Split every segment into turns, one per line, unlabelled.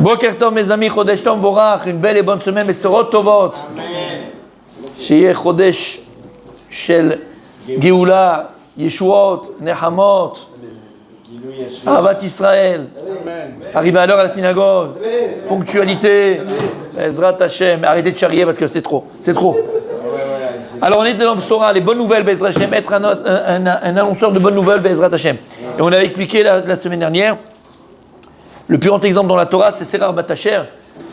Boker Tov, mes amis, Chodesh Tov Vorach, une belle et bonne semaine, Mesorot Tovot. Shiye Chodesh Shel Geoula, Yeshuot, Nehamot, Ahavat Israël. Arrivez à l'heure à la synagogue, ponctualité, Ezrat Hashem. Arrêtez de charrier parce que c'est trop, c'est trop. Alors on est dans Bsora, les bonnes nouvelles, Bezrat Hashem, être un annonceur de bonnes nouvelles, Bezrat Hashem. Et on avait expliqué la semaine dernière, le plus grand exemple dans la Torah, c'est Serah Bat Asher.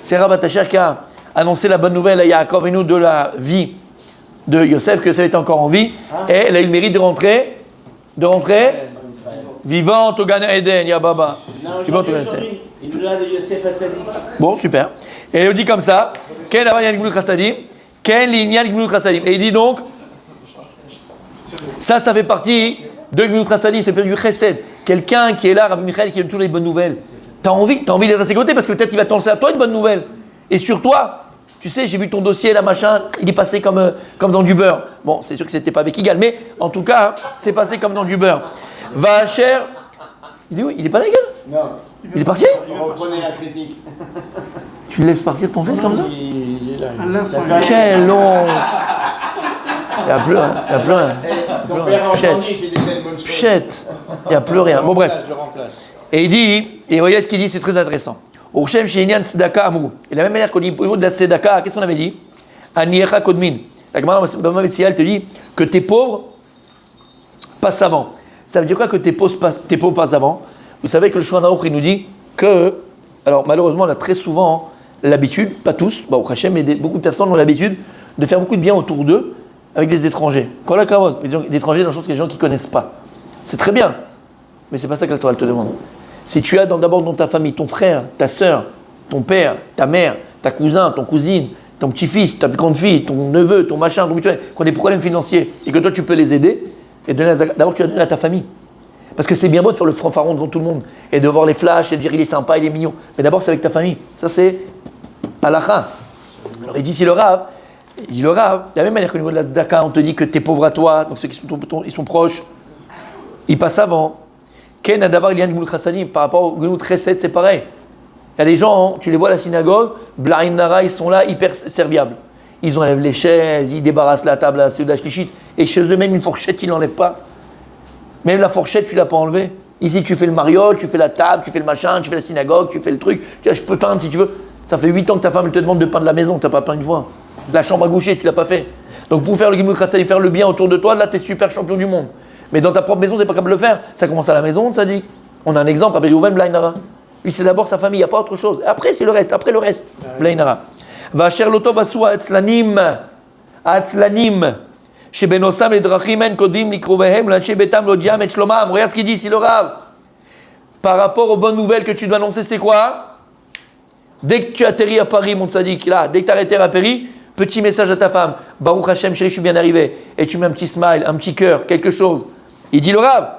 Serah Bat Asher qui a annoncé la bonne nouvelle à Yaakov et nous de la vie de Yosef, que Yosef était encore en vie, et elle a eu le mérite de rentrer vivante au Gan Eden, Yababa. Vivante au Gan Eden. Bon, super. Et elle dit comme ça, Ken Avayan Gmul Chassadim, Ken Linyan Gmul Chassadim. Et il dit donc, ça fait partie de Gmul Chassadim, c'est du Chesed. Quelqu'un qui est là, Rabbi Michael, qui donne toujours les bonnes nouvelles. T'as envie d'être à ses côtés parce que peut-être il va t'annoncer à toi une bonne nouvelle. Et sur toi, tu sais, j'ai vu ton dossier, là, machin, il est passé comme dans du beurre. Bon, c'est sûr que c'était pas avec Igal, mais en tout cas, c'est passé comme dans du beurre. Va cher. Il est où? Il est pas là, Igal?
Non.
Il est parti?
Reprenez la critique.
Tu le laisses partir ton fils comme ça?
Il est là.
Quel long. Il y a plus rien.
Son père a entendu, c'est des telles bonnes choses.
Chut. Il n'y a plus rien. Bon, bref.
Je remplace.
Et il dit, et voyez ce qu'il dit, c'est très intéressant. Urchem Sheinian Tzedaka Amou. Et de la même manière qu'on dit au niveau de la Tzedaka, qu'est-ce qu'on avait dit? Aniyecha Kodmin. La Gemara Bama Metsial te dit que tes pauvres passent avant. Ça veut dire quoi que tes pauvres passent avant? Vous savez que le Shulchan Aruch il nous dit que, alors malheureusement on a très souvent l'habitude, pas tous, bon, Hachem, mais beaucoup de personnes ont l'habitude de faire beaucoup de bien autour d'eux avec des étrangers. Quand la carotte, des étrangers dans les choses que les gens qui ne connaissent pas. C'est très bien, mais c'est pas ça que la Torah te demande. Si tu as d'abord dans ta famille ton frère, ta sœur, ton père, ta mère, ta cousin, ton cousine, ton petit-fils, ta grande fille, ton neveu, ton machin, ton mutuel, qui ont des problèmes financiers et que toi tu peux les aider, et d'abord tu vas donner à ta famille. Parce que c'est bien beau de faire le fanfaron devant tout le monde et de voir les flashs et de dire il est sympa, il est mignon. Mais d'abord c'est avec ta famille. Ça c'est halakha. Alors il dit si le Rav, de la même manière qu'au niveau de la tzedaka, on te dit que t'es pauvre à toi, donc ceux qui ils sont proches, ils passent avant. Ken Adavar Lian Gmul Chassadim, par rapport au Gmul Chesed, c'est pareil. Il y a des gens, tu les vois à la synagogue, Blain Nara, ils sont là hyper serviables. Ils enlèvent les chaises, ils débarrassent la table à la Seudah Shlichit, et chez eux même une fourchette, ils l'enlèvent pas. Même la fourchette, tu l'as pas enlevée. Ici, tu fais le mariole, tu fais la table, tu fais le machin, tu fais la synagogue, tu fais le truc. Tu vois, je peux peindre si tu veux. Ça fait 8 ans que ta femme te demande de peindre la maison, tu n'as pas peint une fois. La chambre à coucher, tu l'as pas fait. Donc pour faire le Gimel Chassadim, faire le bien autour de toi, là, tu es super champion du monde. Mais dans ta propre maison, tu n'es pas capable de le faire. Ça commence à la maison, ça dit. On a un exemple, Rabbi Reuven Blainara. Lui, c'est d'abord sa famille, il n'y a pas autre chose. Après, c'est le reste. Après le reste, Blainara. Va cher l'auto vassou atzlanim. Shebenosam les drachimen kodim likrovehem lanche betam lodiam et shlomam. Regarde ce qu'il dit ici le Rav. Par rapport aux bonnes nouvelles que tu dois annoncer, c'est quoi? Dès que tu atterris à Paris, mon tzaddik, là, dès que tu arrêtes à Paris, petit message à ta femme. Baruch Hashem, chérie, je suis bien arrivé. Et tu mets un petit smile, un petit cœur, quelque chose. Il dit le Rav.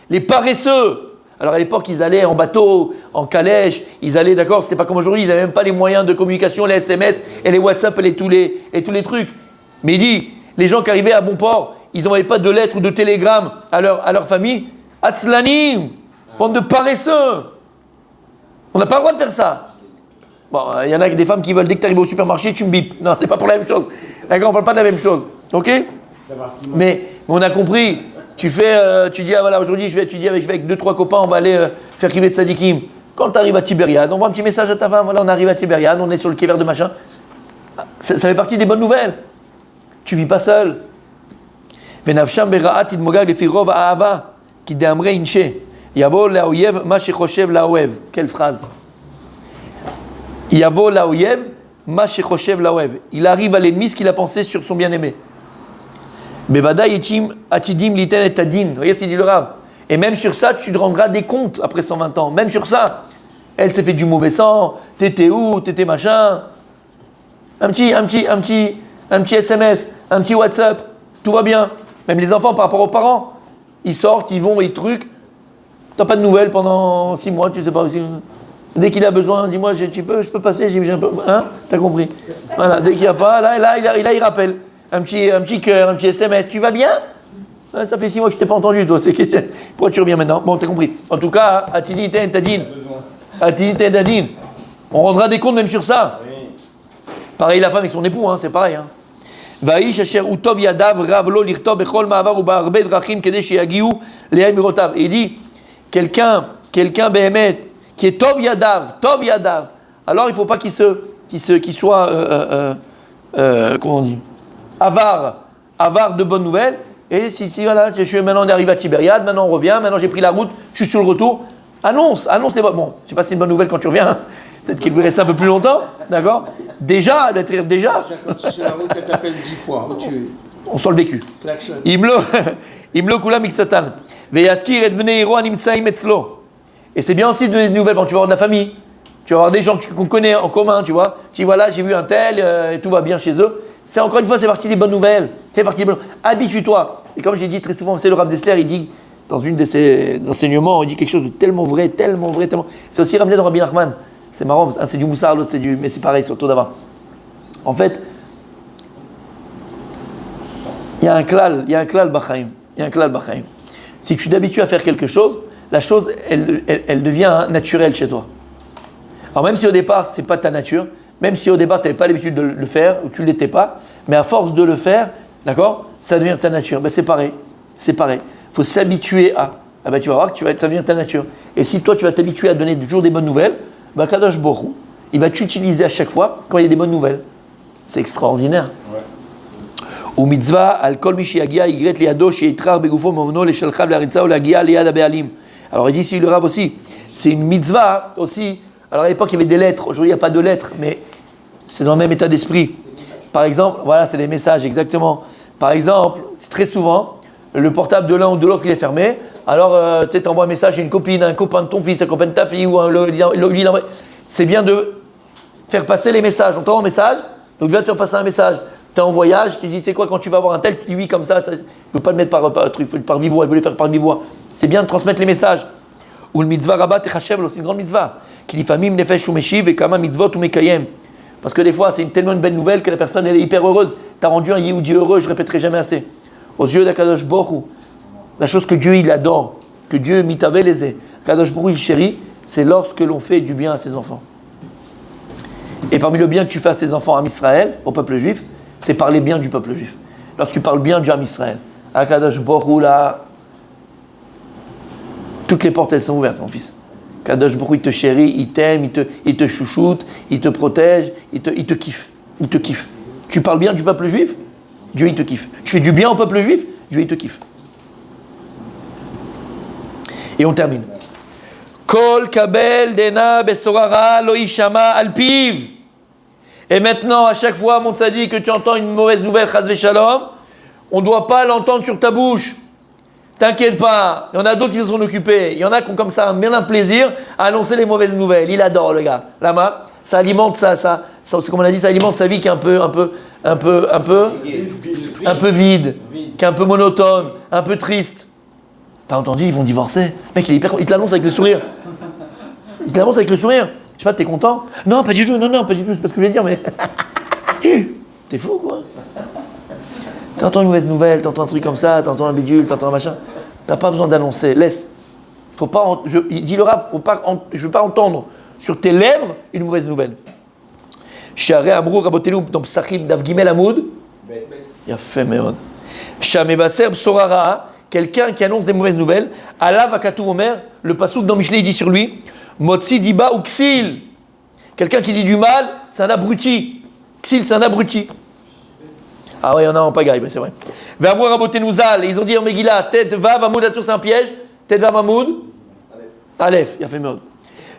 Les paresseux. Alors à l'époque, ils allaient en bateau, en calèche, ils allaient, d'accord, c'était pas comme aujourd'hui, ils n'avaient même pas les moyens de communication, les SMS et les WhatsApp et tous les trucs. Mais il dit, les gens qui arrivaient à bon port, ils n'envoyaient pas de lettres ou de télégrammes à leur famille. Atzlanim, bande de paresseux. On n'a pas le droit de faire ça. Bon, il y en a des femmes qui veulent, dès que tu arrives au supermarché, tu me bipes. Non, c'est pas pour la même chose. D'accord, on ne parle pas de la même chose. Ok? Mais on a compris. Tu dis, ah voilà, aujourd'hui, je vais avec 2-3 copains, on va aller faire Kivet Tzadikim. Quand tu arrives à Tibériade, on envoie un petit message à ta femme, voilà, on arrive à Tibériade, on est sur le quai vert de machin. Ça fait partie des bonnes nouvelles. Tu vis pas seul. Venavsham bera'at idmogag lefi rov ahava ki de'amre inche yavo la'oyev ma shechoshev la'oev. Quelle phrase. Yavo la'oyev ma shechoshev la'oev. Il arrive à l'ennemi ce qu'il a pensé sur son bien-aimé. Bevada yetim atidim liten et adin. Regarde ce qu'il dit le Rav. Et même sur ça, tu te rendras des comptes après 120 ans. Même sur ça. Elle s'est fait du mauvais sang. T'étais où? T'étais machin. Un petit SMS, un petit WhatsApp. Tout va bien. Même les enfants par rapport aux parents. Ils sortent, ils vont, ils truquent. T'as pas de nouvelles pendant 6 mois, tu sais pas aussi. Dès qu'il a besoin, dis-moi, je peux passer, j'ai un peu. Hein? T'as compris? Voilà, dès qu'il n'y a pas, là, il rappelle. Un petit cœur, un petit SMS, tu vas bien? Ça fait 6 mois que je t'ai pas entendu, toi. Pourquoi tu reviens maintenant? Bon, t'as compris. En tout cas, Atini Tadin. Atini Tadin. On rendra des comptes même sur ça.
Oui.
Pareil la femme avec son époux, hein, c'est pareil. Hein. Vaïsh asher utov yadav ravlo lirtov bechol ma'avar u'ba'arbe drachim kedei sheyagiu le'ay mirotav. Il dit, quelqu'un behemet, qui est tov yadav, alors il ne faut pas qu'il soit, comment on dit, avare de bonnes nouvelles. Et si voilà, maintenant on arrive à Tibériade, maintenant on revient, maintenant j'ai pris la route, je suis sur le retour. Annonce les bonnes. Bon, je sais pas si c'est une bonne nouvelle quand tu reviens, hein. Peut-être qu'il va rester un peu plus longtemps, d'accord. Déjà.
Quand tu es sur la route, elle t'appelle 10 fois.
On sent le vécu.
Klaxon.
Imlo kula miksatan. Veyaskir et bnei iro animtsaim etzlo. Et c'est bien aussi de donner des nouvelles quand tu vas avoir de la famille. Tu vas avoir des gens qu'on connaît en commun, tu vois. Tu dis voilà, j'ai vu un tel et tout va bien chez eux. C'est encore une fois, c'est partie des bonnes nouvelles. Habitue-toi. Et comme j'ai dit très souvent, c'est le Rav Dessler, il dit dans une de ses enseignements, il dit quelque chose de tellement vrai. C'est aussi ramené dans Rabbi Nachman. C'est marrant, un c'est du Moussar, l'autre c'est du. Mais c'est pareil, c'est autour d'avant. En fait, il y a un klal b'chaim. Si tu t'habitues à faire quelque chose, la chose, elle devient naturelle chez toi. Alors même si au départ, c'est pas ta nature, même si au départ, tu n'avais pas l'habitude de le faire, ou tu ne l'étais pas, mais à force de le faire, d'accord, ça devient ta nature. Ben, c'est pareil. Il faut s'habituer à. Ah ben, tu vas voir que ça va devenir ta nature. Et si toi, tu vas t'habituer à donner toujours des bonnes nouvelles, ben, Kadosh Baruch Hu, il va t'utiliser à chaque fois quand il y a des bonnes nouvelles. C'est extraordinaire. Ou mitzvah al kol mi sheyagia yigret liado sheyitrar begufo momno leshalchav leharitza ou lagia liad habealim. Alors il dit ici le Rav aussi, c'est une mitzvah aussi. Alors à l'époque il y avait des lettres, aujourd'hui il n'y a pas de lettres, mais c'est dans le même état d'esprit. Par exemple, voilà, c'est des messages exactement. Par exemple, c'est très souvent le portable de l'un ou de l'autre il est fermé. Alors tu envoies un message à une copine, un copain de ton fils, un copain de ta fille ou lui. C'est bien de faire passer les messages. On t'envoie un message, donc bien de faire passer un message. Tu es en voyage, tu dis, tu sais quoi, quand tu vas voir un tel, tu lui comme ça, tu ne peux pas le mettre par vive voix, il veut le faire par vive voix. C'est bien de transmettre les messages. Ou le mitzvah rabat et chashev, c'est une grande mitzvah. Qui dit famim nefesh ou meshiv et kama mitzvot ou mekayem. Parce que des fois, c'est tellement une belle nouvelle que la personne elle est hyper heureuse. Tu as rendu un Yehudi heureux, je ne répéterai jamais assez. Aux yeux d'Akadosh Baruch Hu, la chose que Dieu il adore, que Dieu mitavé les est, Akadosh Baruch Hu il chérit, c'est lorsque l'on fait du bien à ses enfants. Et parmi le bien que tu fais à ses enfants, à Israël, au peuple juif, c'est parler bien du peuple juif. Lorsque tu parles bien du Ham Israël, Akadosh Baruch Hu, là, toutes les portes elles sont ouvertes, mon fils. Akadosh Baruch Hu, il te chérit, il t'aime, il te chouchoute, il te protège, il te kiffe. Il te kiffe. Tu parles bien du peuple juif, Dieu il te kiffe. Tu fais du bien au peuple juif, Dieu il te kiffe. Et on termine. Kol kabel dena besorara lo ishama alpiv. Et maintenant, à chaque fois, mon tzadi, que tu entends une mauvaise nouvelle, chas v'shalom, on ne doit pas l'entendre sur ta bouche. T'inquiète pas, il y en a d'autres qui se sont occupés. Il y en a qui ont comme ça un plaisir à annoncer les mauvaises nouvelles. Il adore le gars. Lama, ça alimente ça, comme on a dit, ça alimente sa vie qui est un peu vide, qui est un peu monotone, un peu triste. T'as entendu, ils vont divorcer. Mec, il te l'annonce avec le sourire. Il te l'annonce avec le sourire. Je sais pas, t'es content? Non, pas du tout, non, pas du tout, c'est pas ce que je voulais dire, mais. T'es fou, quoi. T'entends une mauvaise nouvelle, t'entends un truc comme ça, t'entends un bidule, t'entends un machin. T'as pas besoin d'annoncer, laisse. Faut pas. Dis le rap, je veux pas entendre sur tes lèvres une mauvaise nouvelle. Sharei Amrou Rabotenu dans Psachim Dav Gimel Amoud. Yafé Meod. Shamevaser Bsorara, quelqu'un qui annonce des mauvaises nouvelles. Alav Akatou Omer, le pasouk dans Michelet, il dit sur lui. Motsi Diba ou Ksil. Quelqu'un qui dit du mal, c'est un abruti. Ksil, c'est un abruti. Ah ouais, il y en a en pagaille, c'est vrai. Ve'amou Rabotenu Zal, ils ont dit en Megillah, Tet Vav Amoud, attention, c'est un piège. Tet Vav Amoud. Aleph, Yafé Meod.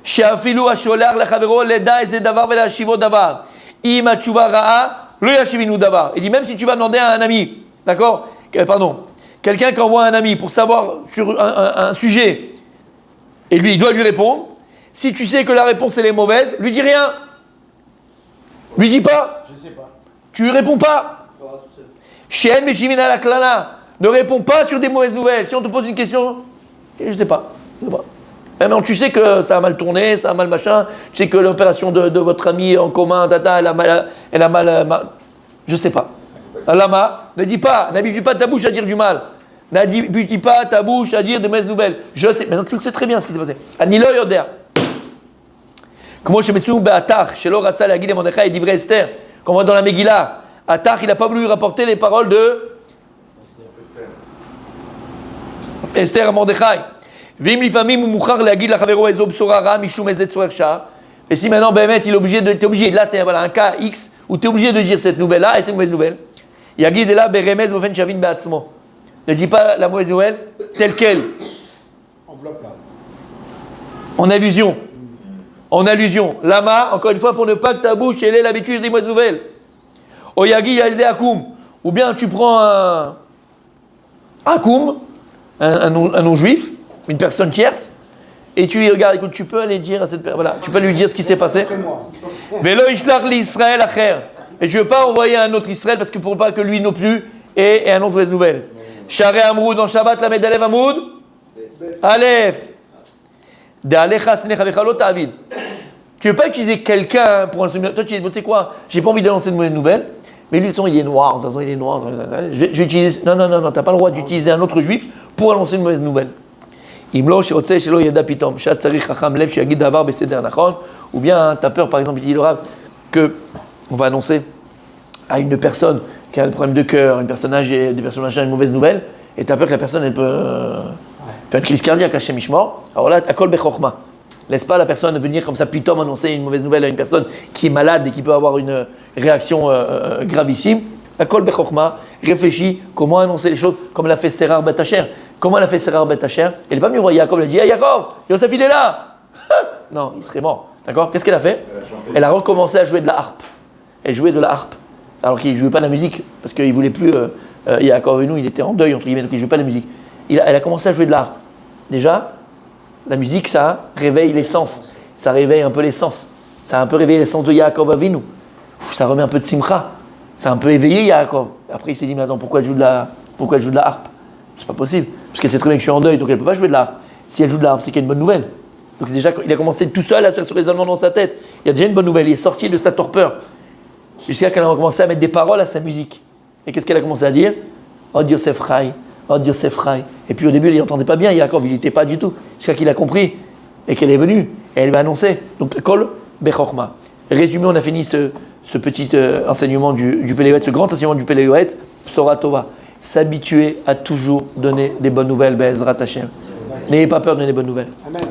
She'afilu asholar lechavero leda eze davar ve'lashivo davar. Im atshuva ra'a lo yashivinu davar. Il dit même si tu vas demander à un ami, d'accord, quelqu'un qui envoie un ami pour savoir sur un sujet, et lui, il doit lui répondre. Si tu sais que la réponse elle est mauvaise, lui dis rien. Lui dis pas.
Je sais pas.
Tu lui réponds pas. She'en meshimina la klala. Ne réponds pas sur des mauvaises nouvelles. Si on te pose une question, je sais pas. Maintenant, tu sais que ça a mal tourné, ça a mal machin. Tu sais que l'opération de votre ami en commun, tata, elle a mal. Je sais pas. Lama, ne dis pas, n'habitue pas ta bouche à dire du mal. N'habitue pas ta bouche à dire des mauvaises nouvelles. Je sais. Maintenant, tu le sais très bien ce qui s'est passé. Anilo yoder. Comment je me Atach, Shelo Ratza Lagid et Mordechai et Divrei Esther. Comme on voit dans la Megillah, Atach, il n'a pas voulu rapporter les paroles de Esther à Mordechai. Vim lifamim ou mouchar lagid la chavero ezo bsora ra mishum ezet soer shah. Et si maintenant, Bémet, il est obligé de. T'es obligé, là, c'est voilà, un cas X où tu es obligé de dire cette nouvelle-là et c'est une mauvaise nouvelle. Yagid est là, Beremez, Mofen Shavin Beatzmo. Ne dis pas la mauvaise nouvelle telle qu'elle.
Enveloppe là.
En allusion. En allusion. Lama, encore une fois, pour ne pas que ta bouche ait l'habitude des mauvaises nouvelles. Oyagi Yalde Akoum. Ou bien tu prends un Akoum, un non-juif, une personne tierce, et tu lui regardes, écoute, tu peux aller dire à cette personne, voilà, tu peux lui dire ce qui s'est passé. Velo Ishlach l'Israël Acher. Et je ne veux pas envoyer un autre Israël parce que pour pas que lui non plus ait un autre mauvaise nouvelle. Share Amroud dans Shabbat, la Medalev Amoud. Aleph. Tu ne veux pas utiliser quelqu'un pour annoncer une nouvelle. Toi, tu dis, tu sais quoi, j'ai pas envie d'annoncer une mauvaise nouvelle, mais lui, de toute façon, il est noir, de toute façon, il est noir. Je vais utiliser. Non, tu n'as pas le droit d'utiliser un autre juif pour annoncer une mauvaise nouvelle. Ou bien, tu as peur, par exemple, il dit le Rav, qu'on va annoncer à une personne qui a un problème de cœur, une personne âgée, des personnes âgées, une mauvaise nouvelle, et tu as peur que la personne elle peut faire une crise cardiaque à Mishmor. Alors là, Akol Bechorma. Laisse pas la personne venir comme ça, pitom, annoncer une mauvaise nouvelle à une personne qui est malade et qui peut avoir une réaction gravissime. Akol Bechorma, réfléchis comment annoncer les choses, comme l'a fait Serar Bet Asher. Comment elle a fait Serar Bet Asher? Elle n'est pas venue voir Yaakov, elle a dit: hey, Yaakov, Yosef il est là. Non, il serait mort. D'accord? Qu'est-ce qu'elle a fait? Elle a recommencé à jouer de la harpe. Elle jouait de la harpe. Alors qu'il ne jouait pas de la musique, parce qu'il ne voulait plus. Yaakov et nous, il était en deuil, entre guillemets, donc il ne jouait pas de la musique. Elle a commencé à jouer de la harpe. Déjà, la musique, ça réveille les sens. Ça réveille un peu les sens. Ça a un peu réveillé les sens de Yaakov Avinu. Ça remet un peu de simcha. Ça a un peu éveillé Yaakov. Après, il s'est dit: mais attends, pourquoi elle joue de la harpe? C'est pas possible. Parce qu'elle sait très bien que je suis en deuil, donc elle ne peut pas jouer de la harpe. Si elle joue de la harpe, c'est qu'il y a une bonne nouvelle. Donc c'est déjà, il a commencé tout seul à se faire sur les allemands dans sa tête. Il y a déjà une bonne nouvelle. Il est sorti de sa torpeur. Jusqu'à qu'elle a commencé à mettre des paroles à sa musique. Et qu'est-ce qu'elle a commencé à dire? Oh Yosef Rai, oh Yosef Rai. Et puis au début, il n'entendait pas bien, Yaakov, il n'était pas du tout. Jusqu'à qu'il a compris et qu'elle est venue. Et elle va annoncer. Donc, Kol Bechorma. Résumé, on a fini ce petit enseignement du Péléouet, ce grand enseignement du Péléouet, Psora Tova. S'habituer à toujours donner des bonnes nouvelles, Be'ezrat Hashem. N'ayez pas peur de donner des bonnes nouvelles. Amen.